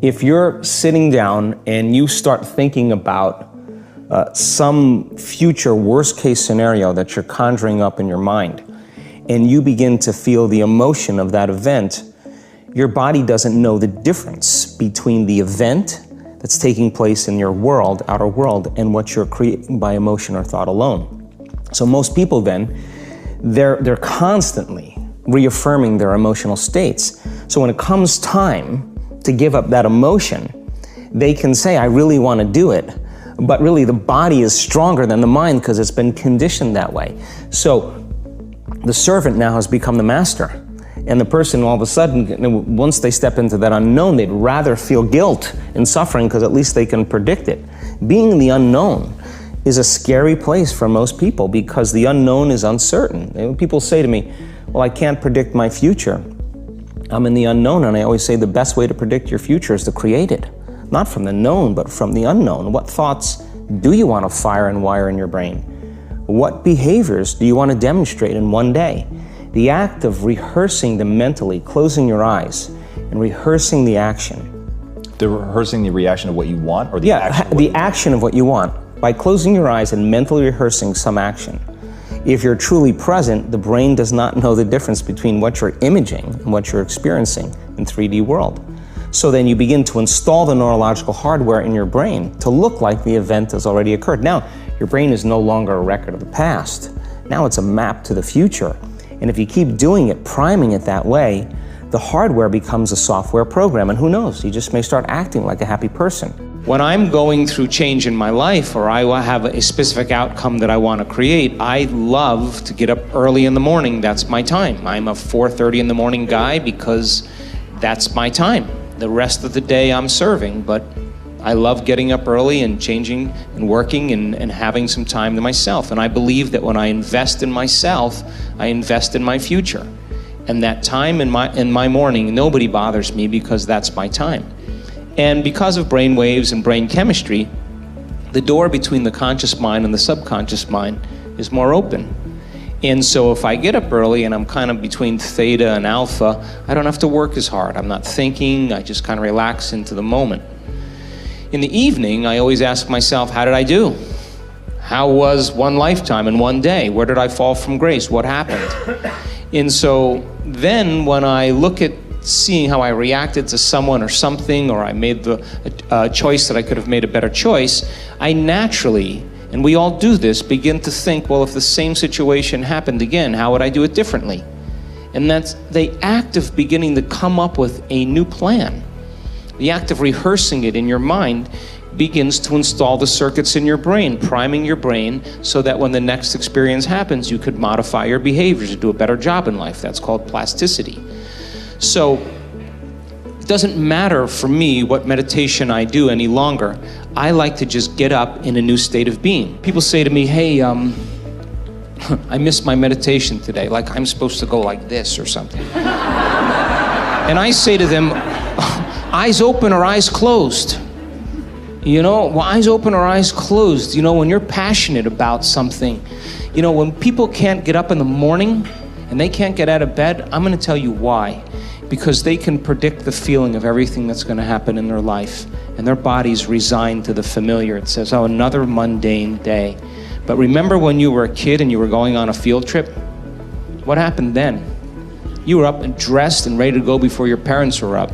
If you're sitting down and you start thinking about some future worst case scenario that you're conjuring up in your mind, and you begin to feel the emotion of that event, your body doesn't know the difference between the event that's taking place in your world, outer world, and what you're creating by emotion or thought alone. So most people then, they're constantly reaffirming their emotional states. So when it comes time to give up that emotion, they can say, I really want to do it, but really the body is stronger than the mind because it's been conditioned that way. So the servant now has become the master. And the person all of a sudden, once they step into that unknown, they'd rather feel guilt and suffering because at least they can predict it. Being in the unknown is a scary place for most people because the unknown is uncertain. People say to me, well, I can't predict my future. I'm in the unknown, and I always say the best way to predict your future is to create it. Not from the known, but from the unknown. What thoughts do you want to fire and wire in your brain? What behaviors do you want to demonstrate in one day? The act of rehearsing them mentally, closing your eyes, and rehearsing the action. Rehearsing the reaction of what you want, or the action? Yeah, the action of what you want. By closing your eyes and mentally rehearsing some action. If you're truly present, the brain does not know the difference between what you're imaging and what you're experiencing in 3D world. So then you begin to install the neurological hardware in your brain to look like the event has already occurred. Now, your brain is no longer a record of the past. Now it's a map to the future. And if you keep doing it, priming it that way, the hardware becomes a software program. And who knows, you just may start acting like a happy person. When I'm going through change in my life, or I have a specific outcome that I want to create, I love to get up early in the morning. That's my time. I'm a 4:30 in the morning guy because that's my time. The rest of the day I'm serving, but I love getting up early and changing and working and having some time to myself. And I believe that when I invest in myself, I invest in my future. And that time in my morning, nobody bothers me because that's my time. And because of brain waves and brain chemistry, the door between the conscious mind and the subconscious mind is more open. And so if I get up early and I'm kind of between theta and alpha, I don't have to work as hard. I'm not thinking, I just kind of relax into the moment. In the evening, I always ask myself, how did I do? How was one lifetime in one day? Where did I fall from grace? What happened? And so then when I look at seeing how I reacted to someone or something, or I made the choice that I could have made a better choice, I naturally, and we all do this, begin to think, well, if the same situation happened again, how would I do it differently? And that's the act of beginning to come up with a new plan. The act of rehearsing it in your mind begins to install the circuits in your brain, priming your brain so that when the next experience happens, you could modify your behaviors to do a better job in life. That's called plasticity. So it doesn't matter for me what meditation I do any longer. I like to just get up in a new state of being. People say to me, hey, I missed my meditation today, like I'm supposed to go like this or something. And I say to them, eyes open or eyes closed. You know, well, eyes open or eyes closed. You know, when you're passionate about something, you know, when people can't get up in the morning and they can't get out of bed, I'm going to tell you why. Because they can predict the feeling of everything that's going to happen in their life. And their body's resigned to the familiar. It says, oh, another mundane day. But remember when you were a kid and you were going on a field trip? What happened then? You were up and dressed and ready to go before your parents were up.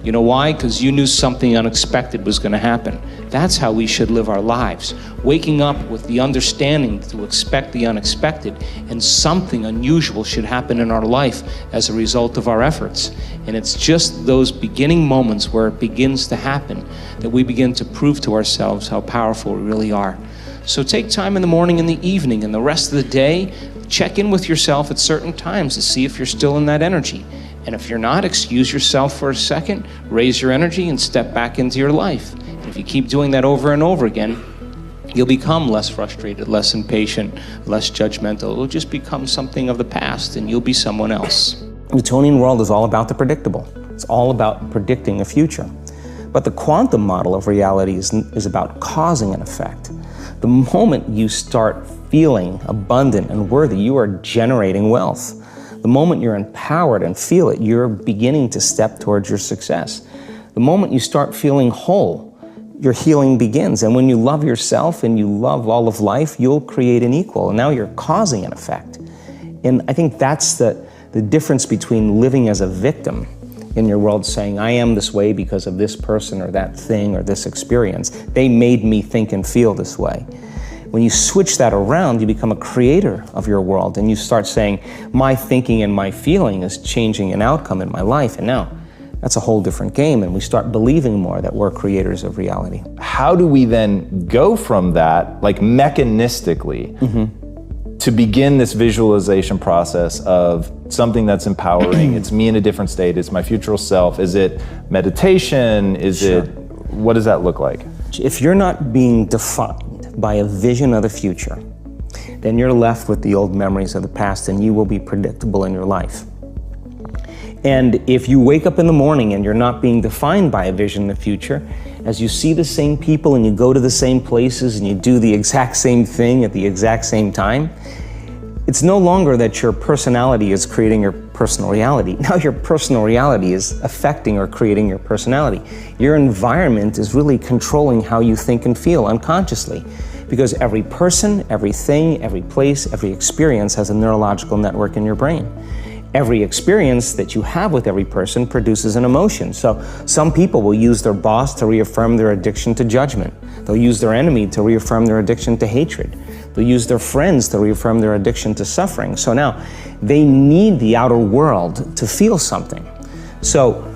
You know why? Because you knew something unexpected was going to happen. That's how we should live our lives. Waking up with the understanding to expect the unexpected, and something unusual should happen in our life as a result of our efforts. And it's just those beginning moments where it begins to happen that we begin to prove to ourselves how powerful we really are. So take time in the morning and the evening and the rest of the day, check in with yourself at certain times to see if you're still in that energy. And if you're not, excuse yourself for a second, raise your energy, and step back into your life. And if you keep doing that over and over again, you'll become less frustrated, less impatient, less judgmental. It'll just become something of the past, and you'll be someone else. The Newtonian world is all about the predictable. It's all about predicting a future. But the quantum model of reality is about causing an effect. The moment you start feeling abundant and worthy, you are generating wealth. The moment you're empowered and feel it, you're beginning to step towards your success. The The moment you start feeling whole, your healing begins. And when you love yourself and you love all of life, you'll create an equal. And now you're causing an effect. And I think that's the difference between living as a victim in your world, saying, I am this way because of this person or that thing or this experience. They made me think and feel this way. When you switch that around, you become a creator of your world, and you start saying, my thinking and my feeling is changing an outcome in my life. And now that's a whole different game, and we start believing more that we're creators of reality. How do we then go from that, like mechanistically, to begin this visualization process of something that's empowering? It's me in a different state, it's my future self. Is it meditation? Is it, what does that look like? If you're not being defined by a vision of the future, then you're left with the old memories of the past, and you will be predictable in your life. And if you wake up in the morning and you're not being defined by a vision in the future, as you see the same people and you go to the same places and you do the exact same thing at the exact same time, it's no longer that your personality is creating your personal reality. Now your personal reality is affecting or creating your personality. Your environment is really controlling how you think and feel unconsciously, because every person, everything, every place, every experience has a neurological network in your brain. Every experience that you have with every person produces an emotion. So some people will use their boss to reaffirm their addiction to judgment. They'll use their enemy to reaffirm their addiction to hatred. They'll use their friends to reaffirm their addiction to suffering. So now they need the outer world to feel something. So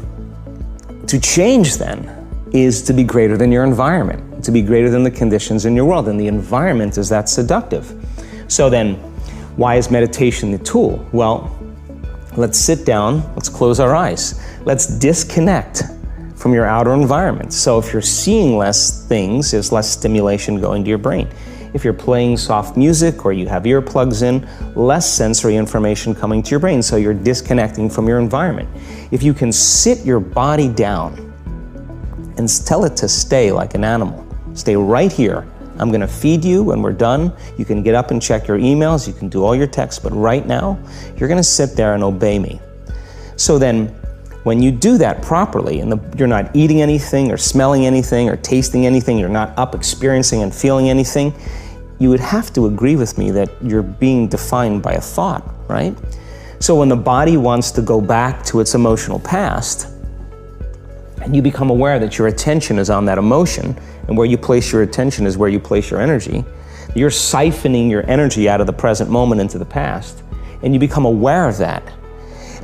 to change then is to be greater than your environment, to be greater than the conditions in your world. And the environment is that seductive. So then why is meditation the tool? Well, let's sit down, let's close our eyes. Let's disconnect from your outer environment. So if you're seeing less things, there's less stimulation going to your brain. If you're playing soft music or you have earplugs in, less sensory information coming to your brain, so you're disconnecting from your environment. If you can sit your body down and tell it to stay like an animal, stay right here. I'm gonna feed you when we're done. You can get up and check your emails, you can do all your texts, but right now, you're gonna sit there and obey me. So then, when you do that properly, and you're not eating anything or smelling anything or tasting anything, you're not up experiencing and feeling anything, you would have to agree with me that you're being defined by a thought, right? So when the body wants to go back to its emotional past, and you become aware that your attention is on that emotion, and where you place your attention is where you place your energy, you're siphoning your energy out of the present moment into the past, and you become aware of that.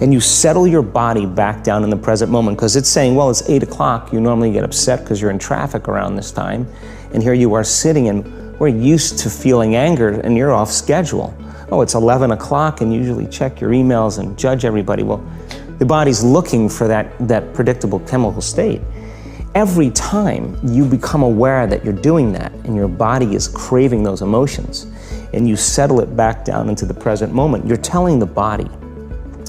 And you settle your body back down in the present moment, because it's saying, well, it's 8 o'clock, you normally get upset because you're in traffic around this time, and here you are sitting, and we're used to feeling anger, and you're off schedule. Oh, it's 11 o'clock, and you usually check your emails and judge everybody. Well, the body's looking for that predictable chemical state. Every time you become aware that you're doing that, and your body is craving those emotions, and you settle it back down into the present moment, you're telling the body,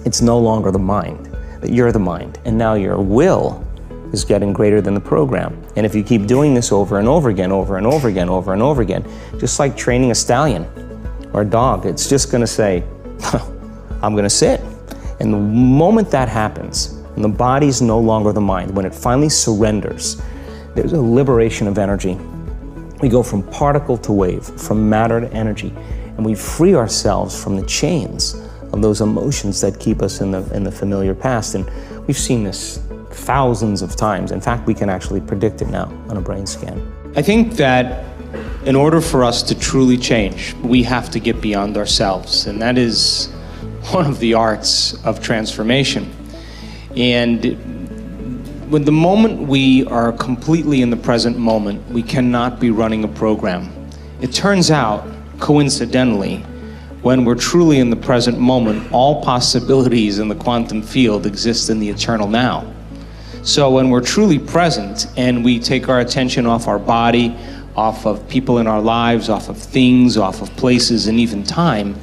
it's no longer the mind, that you're the mind, and now your will is getting greater than the program. And if you keep doing this over and over again, over and over again, over and over again, just like training a stallion or a dog, it's just gonna say, I'm gonna sit. And the moment that happens, and the body's no longer the mind, when it finally surrenders, there's a liberation of energy. We go from particle to wave, from matter to energy, and we free ourselves from the chains of those emotions that keep us in the familiar past. And we've seen this thousands of times. In fact, we can actually predict it now on a brain scan. I think that in order for us to truly change, we have to get beyond ourselves, and that is one of the arts of transformation. And with the moment we are completely in the present moment, we cannot be running a program. It turns out, coincidentally, when we're truly in the present moment, all possibilities in the quantum field exist in the eternal now. So when we're truly present and we take our attention off our body, off of people in our lives, off of things, off of places, and even time,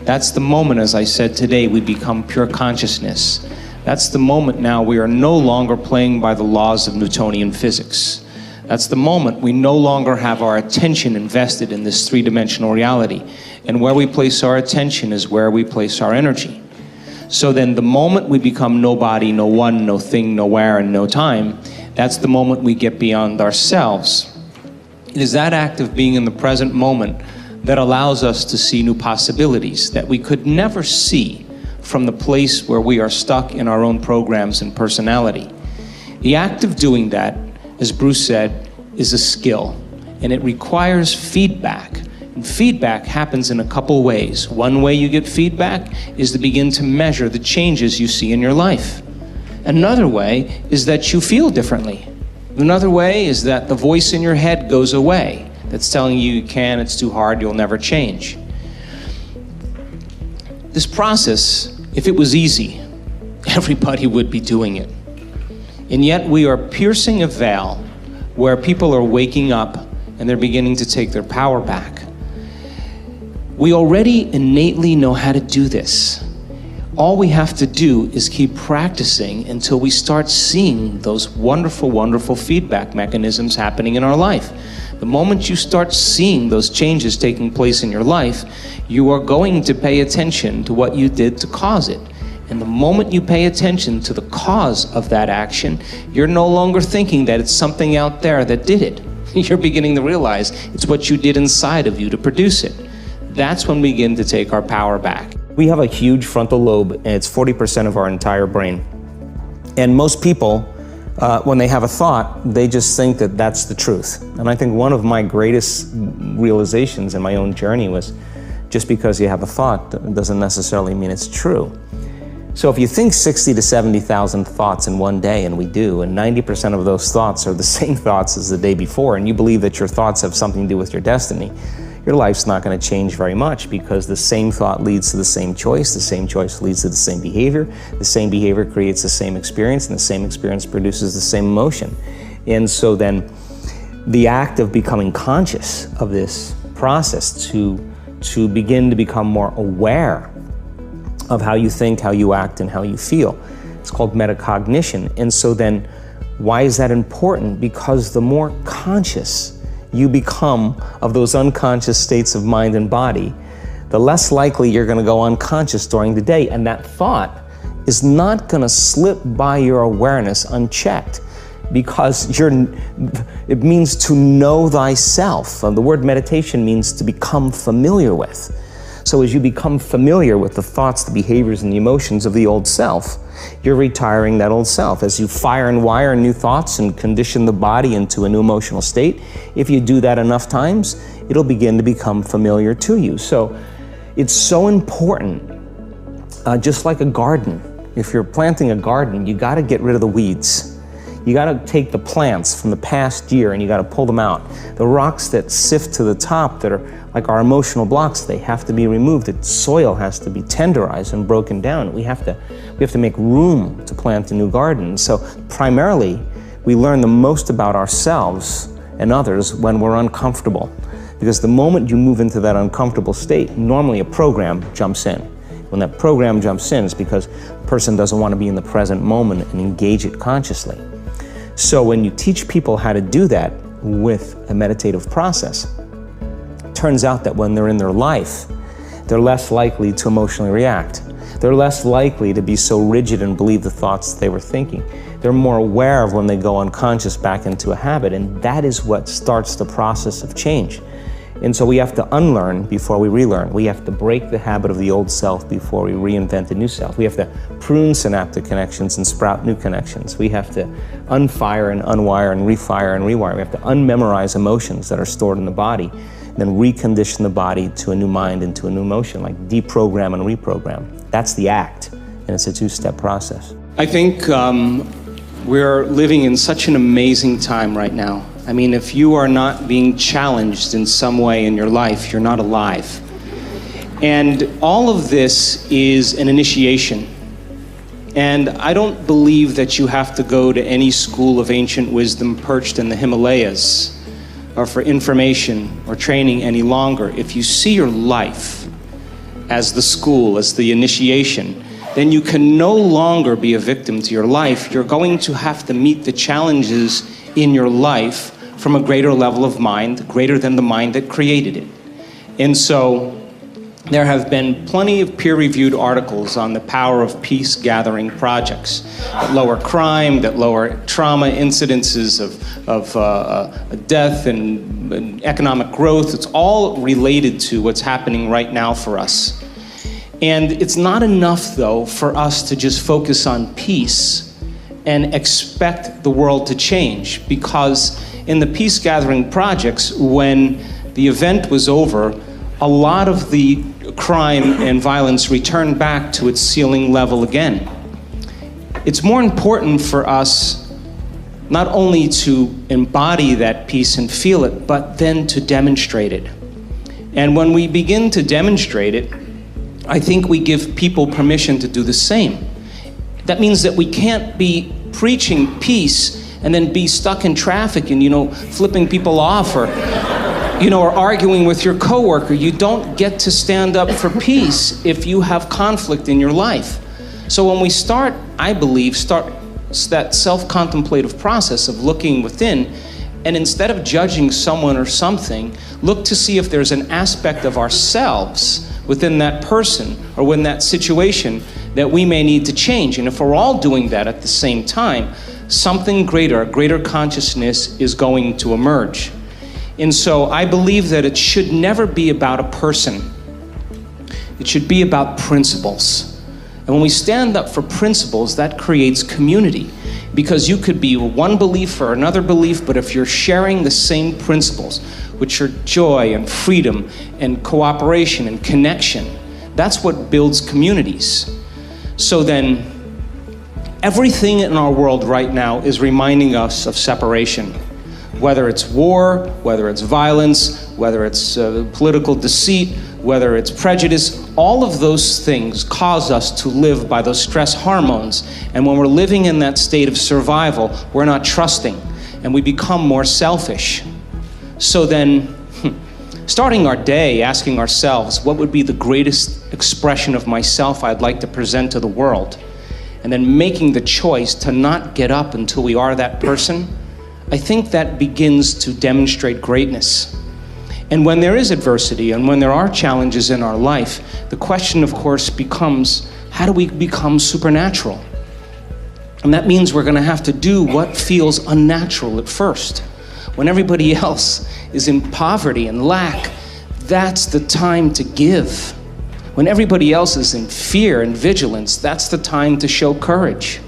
that's the moment, as I said today, we become pure consciousness. That's the moment now we are no longer playing by the laws of Newtonian physics. That's the moment we no longer have our attention invested in this three-dimensional reality. And where we place our attention is where we place our energy. So then the moment we become nobody, no one, no thing, nowhere, and no time, That's the moment we get beyond ourselves. It is that act of being in the present moment that allows us to see new possibilities that we could never see from the place where we are stuck in our own programs and personality. The act of doing that, as Bruce said, is a skill, and it requires feedback. And feedback happens in a couple ways. One way you get feedback is to begin to measure the changes you see in your life. Another way is that you feel differently. Another way is that the voice in your head goes away that's telling you it's too hard, you'll never change. This process, if it was easy, everybody would be doing it. And yet we are piercing a veil where people are waking up and they're beginning to take their power back. We already innately know how to do this. All we have to do is keep practicing until we start seeing those wonderful, wonderful feedback mechanisms happening in our life. The moment you start seeing those changes taking place in your life, you are going to pay attention to what you did to cause it. And the moment you pay attention to the cause of that action, you're no longer thinking that it's something out there that did it. You're beginning to realize it's what you did inside of you to produce it. That's when we begin to take our power back. We have a huge frontal lobe, and it's 40% of our entire brain. And most people, when they have a thought, they just think that that's the truth. And I think one of my greatest realizations in my own journey was just because you have a thought doesn't necessarily mean it's true. So if you think 60 to 70,000 thoughts in one day, and we do, and 90% of those thoughts are the same thoughts as the day before, and you believe that your thoughts have something to do with your destiny, your life's not going to change very much, because the same thought leads to the same choice leads to the same behavior creates the same experience, and the same experience produces the same emotion. And so then the act of becoming conscious of this process to begin to become more aware of how you think, how you act, and how you feel, it's called metacognition. And so then why is that important? Because the more conscious you become of those unconscious states of mind and body, the less likely you're going to go unconscious during the day. And that thought is not going to slip by your awareness unchecked, because it means to know thyself. The word meditation means to become familiar with. So as you become familiar with the thoughts, the behaviors, and the emotions of the old self, you're retiring that old self. As you fire and wire new thoughts and condition the body into a new emotional state, if you do that enough times, it'll begin to become familiar to you. So it's so important, just like a garden. If you're planting a garden, you got to get rid of the weeds. You got to take the plants from the past year and you got to pull them out. The rocks that sift to the top that are like our emotional blocks, they have to be removed. The soil has to be tenderized and broken down. We have to make room to plant a new garden. So primarily, we learn the most about ourselves and others when we're uncomfortable. Because the moment you move into that uncomfortable state, normally a program jumps in. When that program jumps in, it's because the person doesn't want to be in the present moment and engage it consciously. So when you teach people how to do that with a meditative process, it turns out that when they're in their life, they're less likely to emotionally react. They're less likely to be so rigid and believe the thoughts they were thinking. They're more aware of when they go unconscious back into a habit, and that is what starts the process of change. And so we have to unlearn before we relearn. We have to break the habit of the old self before we reinvent a new self. We have to prune synaptic connections and sprout new connections. We have to unfire and unwire and refire and rewire. We have to unmemorize emotions that are stored in the body, and then recondition the body to a new mind and to a new emotion, like deprogram and reprogram. That's the act, and it's a two-step process. I think we're living in such an amazing time right now. I mean, if you are not being challenged in some way in your life, you're not alive. And all of this is an initiation. And I don't believe that you have to go to any school of ancient wisdom perched in the Himalayas or for information or training any longer. If you see your life as the school, as the initiation, then you can no longer be a victim to your life. You're going to have to meet the challenges in your life from a greater level of mind, greater than the mind that created it. And so there have been plenty of peer-reviewed articles on the power of peace-gathering projects that lower crime, that lower trauma incidences of death and economic growth. It's all related to what's happening right now for us. And it's not enough, though, for us to just focus on peace and expect the world to change, because in the peace-gathering projects, when the event was over, a lot of the crime and violence returned back to its ceiling level again. It's more important for us not only to embody that peace and feel it, but then to demonstrate it. And when we begin to demonstrate it, I think we give people permission to do the same. That means that we can't be preaching peace and then be stuck in traffic and, flipping people off or arguing with your coworker. You don't get to stand up for peace if you have conflict in your life. So when we start that self-contemplative process of looking within, and instead of judging someone or something, look to see if there's an aspect of ourselves within that person or within that situation that we may need to change. And if we're all doing that at the same time, something greater, a greater consciousness is going to emerge. And so I believe that it should never be about a person. It should be about principles. And when we stand up for principles, that creates community. Because you could be one belief or another belief, but if you're sharing the same principles, which are joy and freedom and cooperation and connection, that's what builds communities. So then, everything in our world right now is reminding us of separation. Whether it's war, whether it's violence, whether it's political deceit, whether it's prejudice, all of those things cause us to live by those stress hormones. And when we're living in that state of survival, we're not trusting, and we become more selfish. So then, starting our day asking ourselves, what would be the greatest expression of myself I'd like to present to the world? And then making the choice to not get up until we are that person, I think that begins to demonstrate greatness. And when there is adversity and when there are challenges in our life, the question, of course, becomes, how do we become supernatural? And that means we're going to have to do what feels unnatural at first. When everybody else is in poverty and lack, that's the time to give. When everybody else is in fear and vigilance, that's the time to show courage.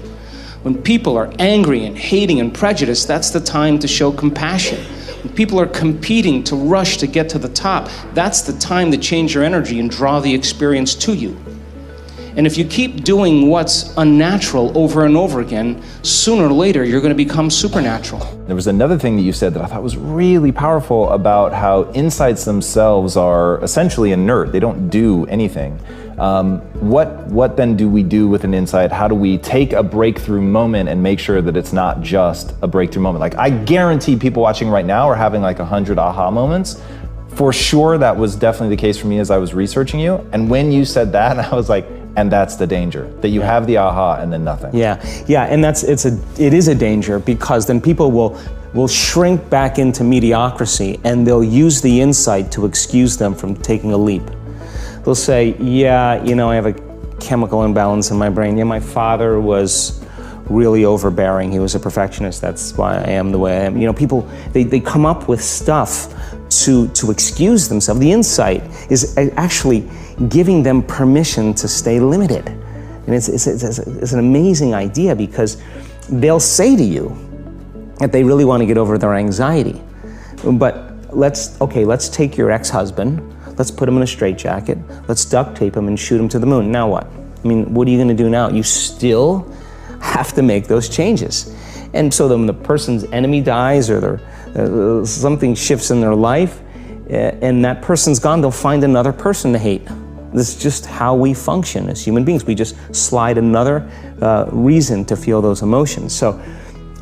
When people are angry and hating and prejudiced, that's the time to show compassion. When people are competing to rush to get to the top, that's the time to change your energy and draw the experience to you. And if you keep doing what's unnatural over and over again, sooner or later, you're going to become supernatural. There was another thing that you said that I thought was really powerful about how insights themselves are essentially inert. They don't do anything. What then do we do with an insight? How do we take a breakthrough moment and make sure that it's not just a breakthrough moment? Like, I guarantee people watching right now are having like 100 aha moments. For sure, that was definitely the case for me as I was researching you. And when you said that, I was like, and that's the danger, that you have the aha and then nothing. Yeah, and it is a danger, because then people will shrink back into mediocrity, and they'll use the insight to excuse them from taking a leap. They'll say, yeah, I have a chemical imbalance in my brain. Yeah, my father was really overbearing. He was a perfectionist. That's why I am the way I am. People, they come up with stuff to excuse themselves. The insight is actually giving them permission to stay limited. And it's an amazing idea, because they'll say to you that they really want to get over their anxiety. But let's take your ex-husband, let's put him in a straitjacket, let's duct tape him and shoot him to the moon. Now what? What are you going to do now? You still have to make those changes. And so then when the person's enemy dies, or something shifts in their life, and that person's gone, they'll find another person to hate. This is just how we function as human beings. We just slide another reason to feel those emotions. So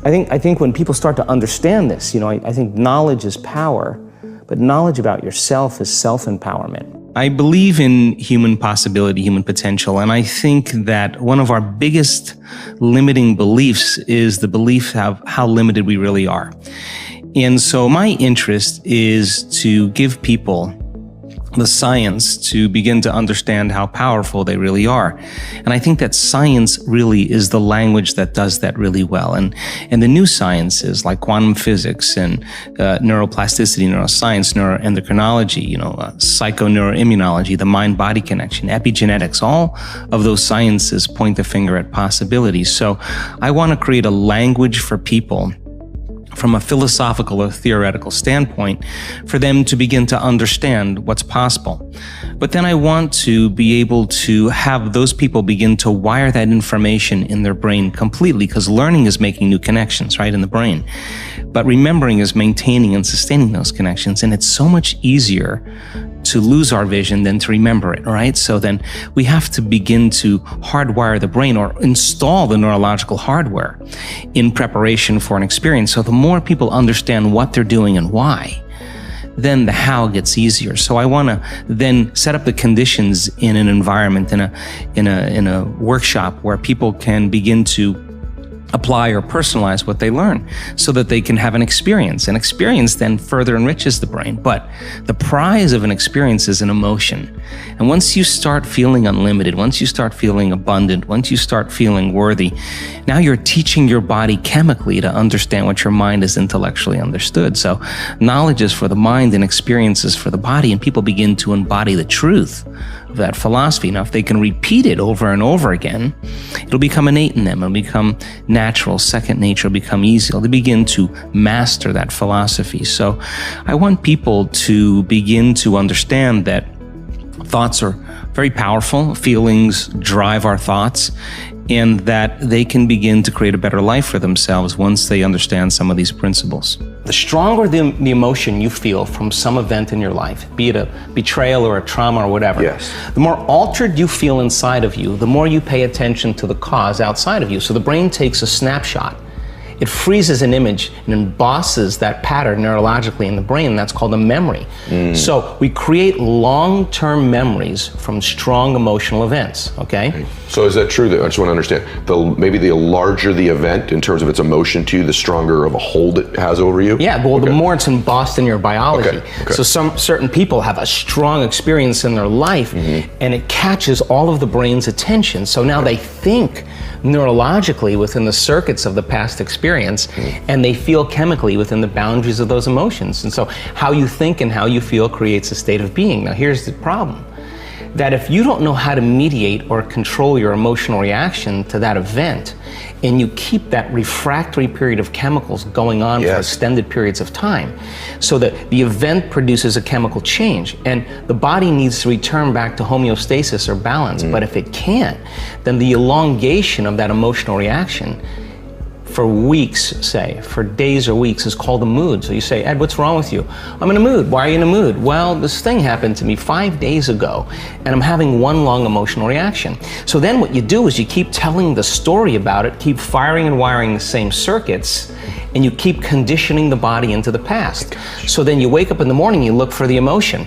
I think when people start to understand this, I think knowledge is power, but knowledge about yourself is self-empowerment. I believe in human possibility, human potential, and I think that one of our biggest limiting beliefs is the belief of how limited we really are. And so my interest is to give people the science to begin to understand how powerful they really are. And I think that science really is the language that does that really well. And the new sciences like quantum physics and neuroplasticity, neuroscience, neuroendocrinology, psychoneuroimmunology, the mind-body connection, epigenetics, all of those sciences point the finger at possibilities. So I want to create a language for people from a philosophical or theoretical standpoint for them to begin to understand what's possible. But then I want to be able to have those people begin to wire that information in their brain completely, because learning is making new connections, right, in the brain. But remembering is maintaining and sustaining those connections. And it's so much easier to lose our vision than to remember it, right? So then we have to begin to hardwire the brain or install the neurological hardware in preparation for an experience. So the more people understand what they're doing and why, then the how gets easier. So I want to then set up the conditions in an environment, in a workshop where people can begin to apply or personalize what they learn so that they can have an experience. An experience then further enriches the brain. But the prize of an experience is an emotion. And once you start feeling unlimited, once you start feeling abundant, once you start feeling worthy, now you're teaching your body chemically to understand what your mind has intellectually understood. So knowledge is for the mind and experiences for the body, and people begin to embody the truth of that philosophy. Now, if they can repeat it over and over again, it'll become innate in them. It'll become natural, second nature, will become easy. They'll begin to master that philosophy. So I want people to begin to understand that thoughts are very powerful. Feelings drive our thoughts, and that they can begin to create a better life for themselves once they understand some of these principles. The stronger the emotion you feel from some event in your life, be it a betrayal or a trauma or whatever, Yes. the more altered you feel inside of you, the more you pay attention to the cause outside of you. So the brain takes a snapshot. It freezes an image and embosses that pattern neurologically in the brain. That's called a memory. So we create long-term memories from strong emotional events, okay? So is that true? That I just want to understand. Maybe the larger the event in terms of its emotion to you, the stronger of a hold it has over you? Yeah, well, the more it's embossed in your biology. Okay. So some certain people have a strong experience in their life, and it catches all of the brain's attention. So now they think neurologically within the circuits of the past experience, and they feel chemically within the boundaries of those emotions. And so how you think and how you feel creates a state of being. Now here's the problem, that if you don't know how to mediate or control your emotional reaction to that event, and you keep that refractory period of chemicals going on for extended periods of time, so that the event produces a chemical change, and the body needs to return back to homeostasis or balance. But if it can't, then the elongation of that emotional reaction for weeks, say, for days or weeks, is called a mood. So you say, Ed, what's wrong with you? I'm in a mood. Why are you in a mood? Well, this thing happened to me 5 days ago, and I'm having one long emotional reaction. So then what you do is you keep telling the story about it, keep firing and wiring the same circuits, and you keep conditioning the body into the past. So then you wake up in the morning, you look for the emotion.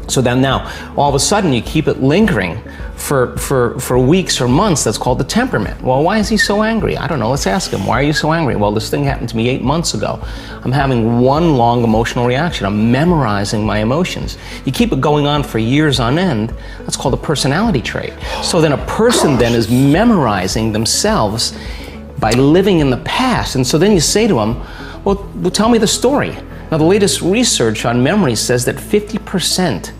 So then now, all of a sudden, you keep it lingering for weeks or months. That's called the temperament. Well, why is he so angry? I don't know. Let's ask him. Why are you so angry? Well, this thing happened to me 8 months ago. I'm having one long emotional reaction. I'm memorizing my emotions. You keep it going on for years on end. That's called a personality trait. So then a person then is memorizing themselves by living in the past. And so then you say to them, well, tell me the story. Now, the latest research on memory says that 50%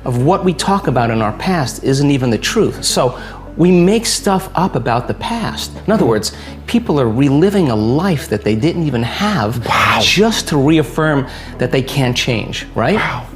of what we talk about in our past isn't even the truth. So we make stuff up about the past. In other words, people are reliving a life that they didn't even have just to reaffirm that they can't change, right? Wow.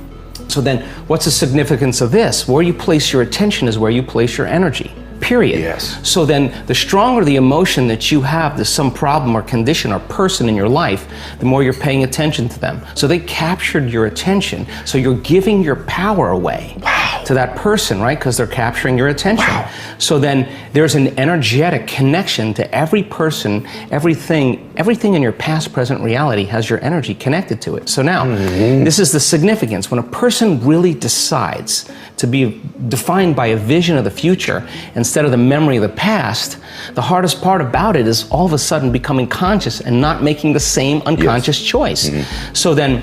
So then what's the significance of this? Where you place your attention is where you place your energy. Period. Yes. So then the stronger the emotion that you have to some problem or condition or person in your life, the more you're paying attention to them. So they captured your attention. So you're giving your power away to that person, right? Because they're capturing your attention. So then there's an energetic connection to every person, everything in your past, present reality has your energy connected to it. So now, this is the significance. When a person really decides to be defined by a vision of the future instead of the memory of the past, the hardest part about it is all of a sudden becoming conscious and not making the same unconscious choice. So then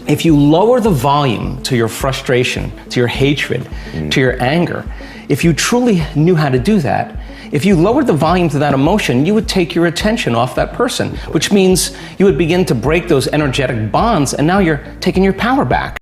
If you lower the volume to your frustration, to your hatred, to your anger, if you truly knew how to do that, if you lowered the volume to that emotion, you would take your attention off that person, which means you would begin to break those energetic bonds, and now you're taking your power back.